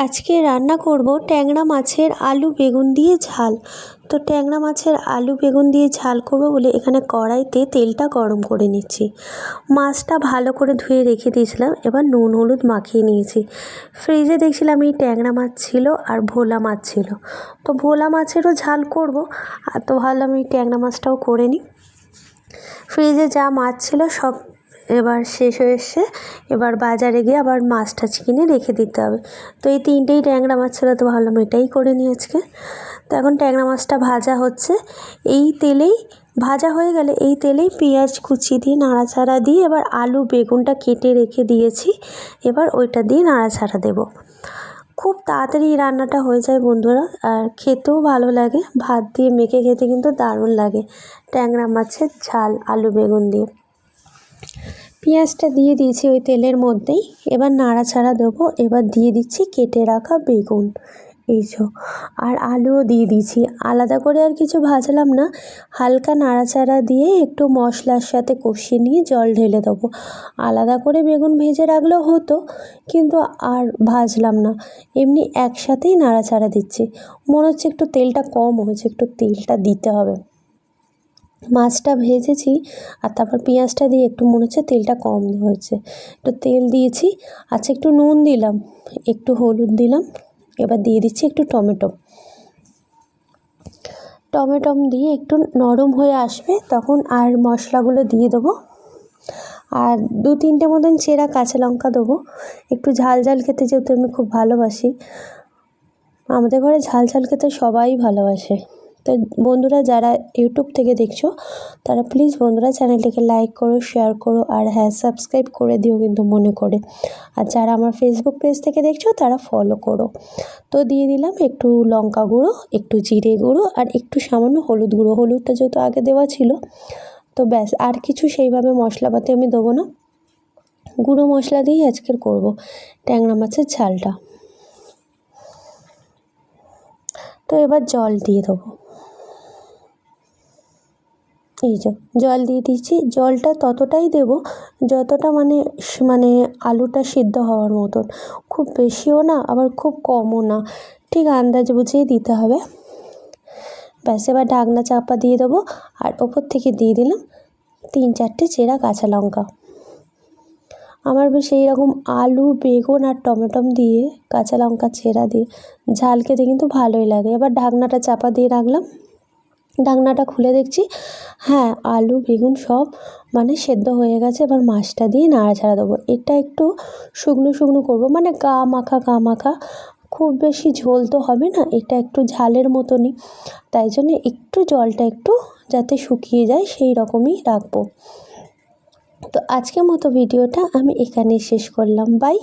আজকে রান্না করব ট্যাংরা মাছের আলু বেগুন দিয়ে ঝাল। তো ট্যাংরা মাছের আলু বেগুন দিয়ে ঝাল করব বলে এখানে কড়াইতে তেলটা গরম করে নিচ্ছি। মাছটা ভালো করে ধুয়ে রেখে দিয়েছিলাম, এবার নুন হলুদ মাখিয়ে নিয়েছি। ফ্রিজে দেখছিলাম এই ট্যাংরা মাছ ছিল আর ভোলা মাছ ছিল, তো ভোলা মাছেরও ঝাল করব, আর তো ভাবলাম এই ট্যাংরা মাছটাও করে নিই। ফ্রিজে যা মাছ ছিল সব এবার শেষ হয়ে এসছে, এবার বাজারে গিয়ে আবার মাছ টাছ কিনে রেখে দিতে হবে। তো এই তিনটেই ট্যাংরা মাছ ছিল, তো ভাবলাম এটাই করে নিই আজকে। তো এখন ট্যাংরা মাছটা ভাজা হচ্ছে, এই তেলেই ভাজা হয়ে গেলে এই তেলেই পেঁয়াজ কুচি দিয়ে নাড়াচাড়া দিয়ে এবার আলু বেগুনটা কেটে রেখে দিয়েছি, এবার ওইটা দিয়ে নাড়াচাড়া দেবো। খুব তাড়াতাড়ি রান্নাটা হয়ে যায় বন্ধুরা, আর খেতেও ভালো লাগে। ভাত দিয়ে মেখে খেতে কিন্তু দারুণ লাগে ট্যাংরা মাছের ঝাল আলু বেগুন দিয়ে। পেঁয়াজটা দিয়ে দিয়েছি ওই তেলের মধ্যেই, এবার নাড়াচাড়া দেবো। এবার দিয়ে দিচ্ছি কেটে রাখা বেগুন, এই আর আলুও দিয়ে দিয়েছি। আলাদা করে আর কিছু ভাজলাম না, হালকা নাড়াচাড়া দিয়ে একটু মশলার সাথে কষিয়ে নিয়ে জল ঢেলে দেবো। আলাদা করে বেগুন ভেজে রাখলেও হতো, কিন্তু আর ভাজলাম না, এমনি একসাথেই নাড়াচাড়া দিচ্ছি। মনে হচ্ছে একটু তেলটা কম হয়েছে, একটু তেলটা দিতে হবে। মাছটা ভেজেছি আর তারপর পেঁয়াজটা দিয়ে একটু মনে হচ্ছে তেলটা কম হয়েছে, একটু তেল দিয়েছি। আচ্ছা, একটু নুন দিলাম, একটু হলুদ দিলাম। এবার দিয়ে দিচ্ছি একটু টমেটো দিয়ে একটু নরম হয়ে আসবে তখন আর মশলাগুলো দিয়ে দেবো। আর 2-3টে মতন চেরা কাঁচা লঙ্কা দেবো। একটু ঝাল ঝাল খেতে যেহেতু আমি খুব ভালোবাসি, আমাদের ঘরে ঝাল ঝাল খেতে সবাই ভালোবাসে। তো বন্ধুরা যারা ইউটিউব থেকে দেখছো তারা প্লিজ বন্ধুরা চ্যানেলটিকে লাইক করো, শেয়ার করো, আর হ্যাঁ, সাবস্ক্রাইব করে দিও কিন্তু মনে করে। আর যারা আমার ফেসবুক পেজ থেকে দেখছো তারা ফলো করো। তো দিয়ে দিলাম একটু লঙ্কা গুঁড়ো, একটু জিরে গুঁড়ো, আর একটু সামান্য হলুদ গুঁড়ো। হলুদটা যেহেতু আগে দেওয়া ছিল, তো ব্যাস, আর কিছু সেইভাবে মশলাপাতি আমি দেবো না। গুঁড়ো মশলা দিয়েই আজকের করব ট্যাংরা মাছের ঝালটা। তো এবার জল দিয়ে দেবো, এই জল দিয়ে দিচ্ছি। জলটা ততটাই দেব যতটা মানে আলুটা সিদ্ধ হওয়ার মতন, খুব বেশিও না আবার খুব কমও না, ঠিক আন্দাজ বুঝেই দিতে হবে। ব্যাস, এবার ঢাকনা চাপা দিয়ে দেবো, আর ওপর থেকে দিয়ে দিলাম 3-4টে চেরা কাঁচা লঙ্কা। আমার বেশ এইরকম আলু বেগুন আর টমেটো দিয়ে কাঁচা লঙ্কা চেরা দিয়ে ঝাল খেতে কিন্তু ভালোই লাগে। এবার ঢাকনাটা চাপা দিয়ে রাখলাম, ঢাকনাটা খুলে দেখছি হ্যাঁ, আলু বেগুন সব সেদ্ধ হয়ে গেছে। এবার মাছটা দিয়ে নাড়াচাড়া দেবো। এটা একটু শুকনো শুকনো করবো, গা মাখা, খুব বেশি ঝোল তো হবে না, এটা একটু ঝালের মতনই, তাই জন্য একটু জলটা একটু যাতে শুকিয়ে যায় সেই রকমই রাখবো। তো আজকের মতো ভিডিওটা আমি এখানেই শেষ করলাম, বাই।